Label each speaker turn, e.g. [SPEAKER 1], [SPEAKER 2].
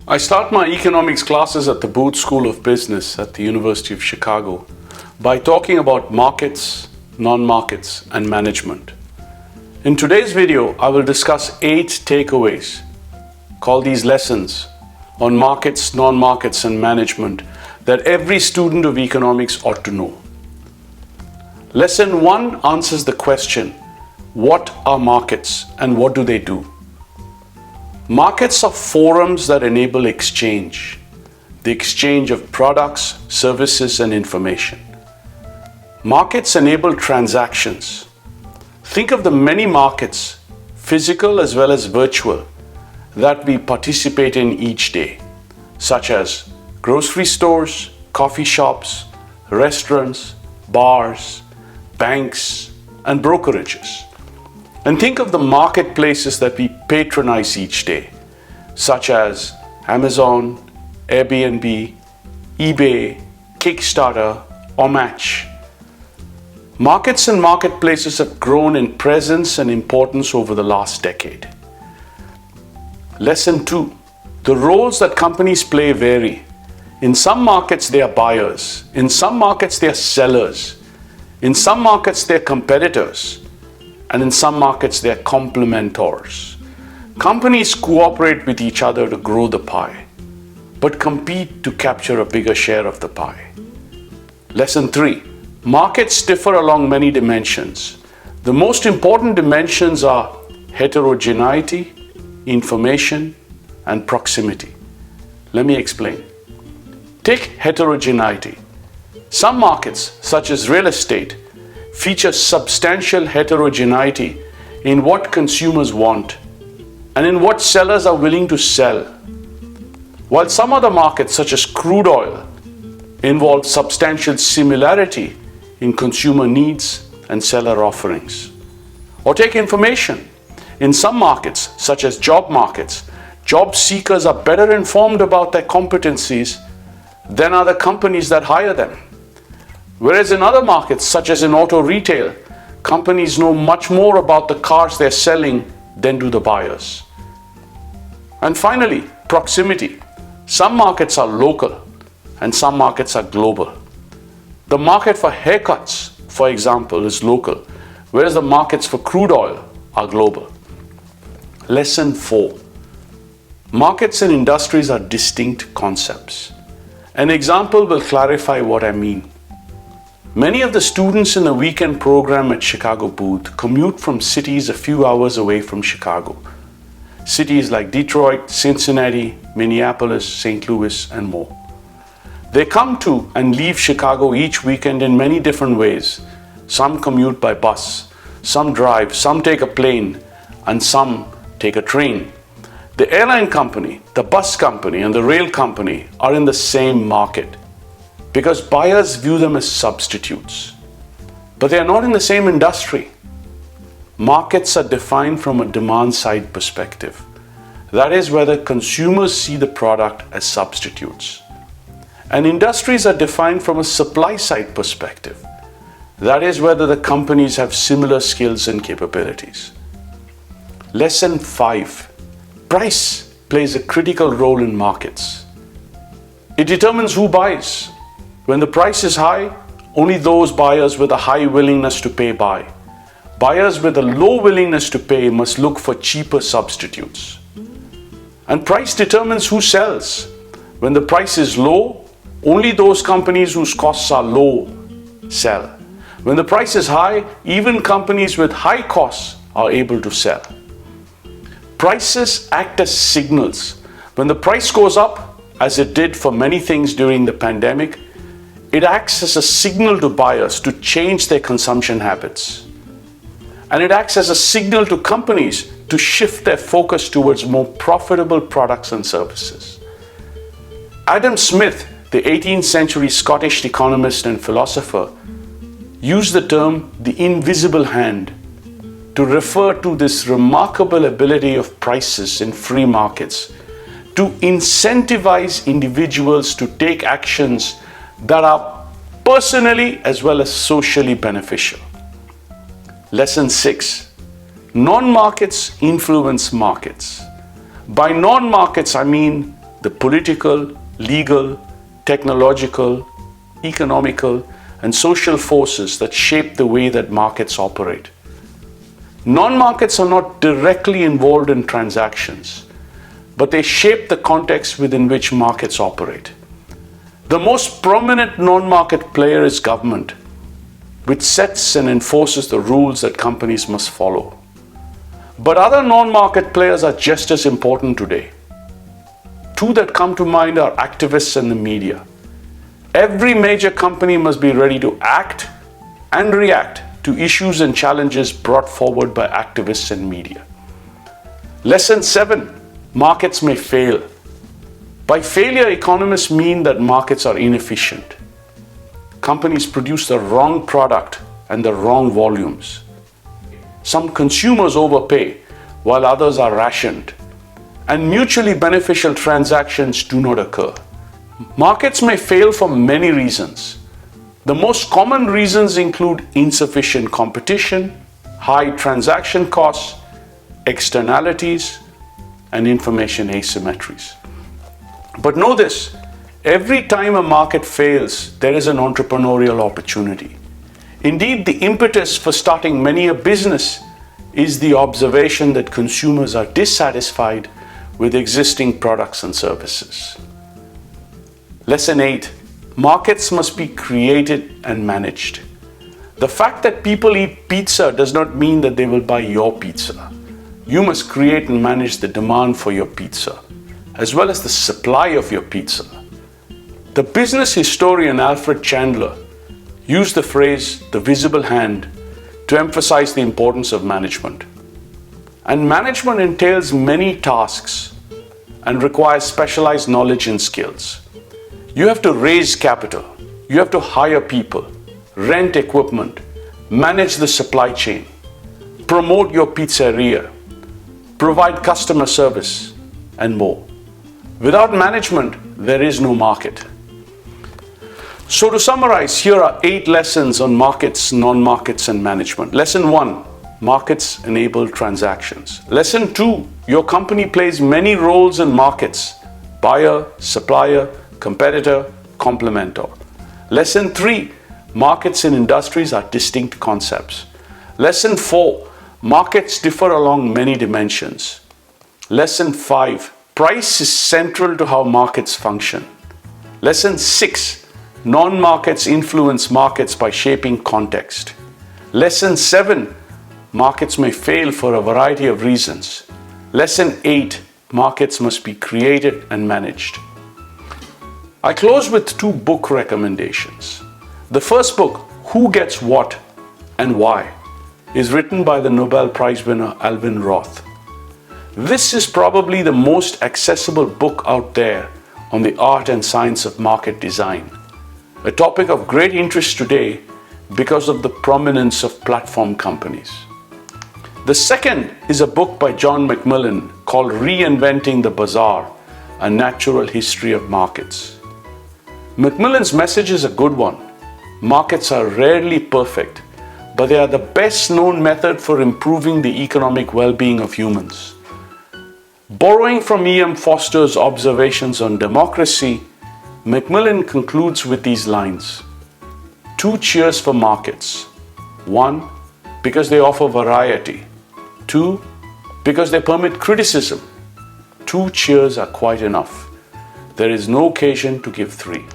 [SPEAKER 1] I start my economics classes at the Booth School of Business at the University of Chicago by talking about markets, non-markets, and management. In today's video, I will discuss 8 takeaways, call these lessons, on markets, non-markets, and management that every student of economics ought to know. Lesson 1 answers the question, what are markets and what do they do? Markets are forums that enable exchange, the exchange of products, services, and information. Markets enable transactions. Think of the many markets, physical as well as virtual, that we participate in each day, such as grocery stores, coffee shops, restaurants, bars, banks, and brokerages. And think of the marketplaces that we patronize each day, such as Amazon, Airbnb, eBay, Kickstarter, or Match. Markets and marketplaces have grown in presence and importance over the last decade. Lesson 2. The roles that companies play vary. In some markets, they are buyers. In some markets, they are sellers. In some markets, they are competitors. And in some markets, they are complementors. Companies cooperate with each other to grow the pie, but compete to capture a bigger share of the pie. Lesson 3. Markets differ along many dimensions. The most important dimensions are heterogeneity, information, and proximity. Let me explain. Take heterogeneity. Some markets, such as real estate, feature substantial heterogeneity in what consumers want and in what sellers are willing to sell. While some other markets, such as crude oil, involve substantial similarity in consumer needs and seller offerings. Or take information. In some markets, such as job markets, job seekers are better informed about their competencies than are the companies that hire them. Whereas in other markets, such as in auto retail, companies know much more about the cars they're selling than do the buyers. And finally, proximity. Some markets are local and some markets are global. The market for haircuts, for example, is local, whereas the markets for crude oil are global. Lesson 4. Markets and industries are distinct concepts. An example will clarify what I mean. Many of the students in the weekend program at Chicago Booth commute from cities a few hours away from Chicago. Cities like Detroit, Cincinnati, Minneapolis, St. Louis, and more. They come to and leave Chicago each weekend in many different ways. Some commute by bus, some drive, some take a plane, and some take a train. The airline company, the bus company, and the rail company are in the same market, because buyers view them as substitutes. But they are not in the same industry. Markets are defined from a demand-side perspective. That is, whether consumers see the product as substitutes. And industries are defined from a supply-side perspective. That is, whether the companies have similar skills and capabilities. Lesson 5. Price plays a critical role in markets. It determines who buys. When the price is high, only those buyers with a high willingness to pay buy. Buyers with a low willingness to pay must look for cheaper substitutes. And price determines who sells. When the price is low, only those companies whose costs are low sell. When the price is high, even companies with high costs are able to sell. Prices act as signals. When the price goes up, as it did for many things during the pandemic, it acts as a signal to buyers to change their consumption habits. And it acts as a signal to companies to shift their focus towards more profitable products and services. Adam Smith, the 18th century Scottish economist and philosopher, used the term the invisible hand to refer to this remarkable ability of prices in free markets to incentivize individuals to take actions that are personally as well as socially beneficial. Lesson 6. Non-markets influence markets. By non-markets, I mean the political, legal, technological, economical, and social forces that shape the way that markets operate. Non-markets are not directly involved in transactions, but they shape the context within which markets operate. The most prominent non-market player is government, which sets and enforces the rules that companies must follow. But other non-market players are just as important today. Two that come to mind are activists and the media. Every major company must be ready to act and react to issues and challenges brought forward by activists and media. Lesson 7. Markets may fail. By failure, economists mean that markets are inefficient. Companies produce the wrong product and the wrong volumes. Some consumers overpay while others are rationed, and mutually beneficial transactions do not occur. Markets may fail for many reasons. The most common reasons include insufficient competition, high transaction costs, externalities, and information asymmetries. But know this, every time a market fails, there is an entrepreneurial opportunity. Indeed, the impetus for starting many a business is the observation that consumers are dissatisfied with existing products and services. Lesson 8. Markets must be created and managed. The fact that people eat pizza does not mean that they will buy your pizza. You must create and manage the demand for your pizza, as well as the supply of your pizza. The business historian Alfred Chandler used the phrase, the visible hand, to emphasize the importance of management. And management entails many tasks and requires specialized knowledge and skills. You have to raise capital, you have to hire people, rent equipment, manage the supply chain, promote your pizzeria, provide customer service, and more. Without management, there is no market. So to summarize, here are 8 lessons on markets, non-markets, and management. Lesson 1, markets enable transactions. Lesson 2, your company plays many roles in markets: buyer, supplier, competitor, complementor. Lesson 3, markets in industries are distinct concepts. Lesson 4, markets differ along many dimensions. Lesson 5, price is central to how markets function. Lesson 6, non-markets influence markets by shaping context. Lesson 7, markets may fail for a variety of reasons. Lesson 8, markets must be created and managed. I close with 2 book recommendations. The first book, Who Gets What and Why, is written by the Nobel Prize winner Alvin Roth. This is probably the most accessible book out there on the art and science of market design, a topic of great interest today because of the prominence of platform companies. The second is a book by John Macmillan called Reinventing the Bazaar, A Natural History of Markets. Macmillan's message is a good one. Markets are rarely perfect, but they are the best known method for improving the economic well-being of humans. Borrowing from E.M. Foster's observations on democracy, Macmillan concludes with these lines: 2 cheers for markets. 1, because they offer variety. 2, because they permit criticism. 2 cheers are quite enough. There is no occasion to give 3.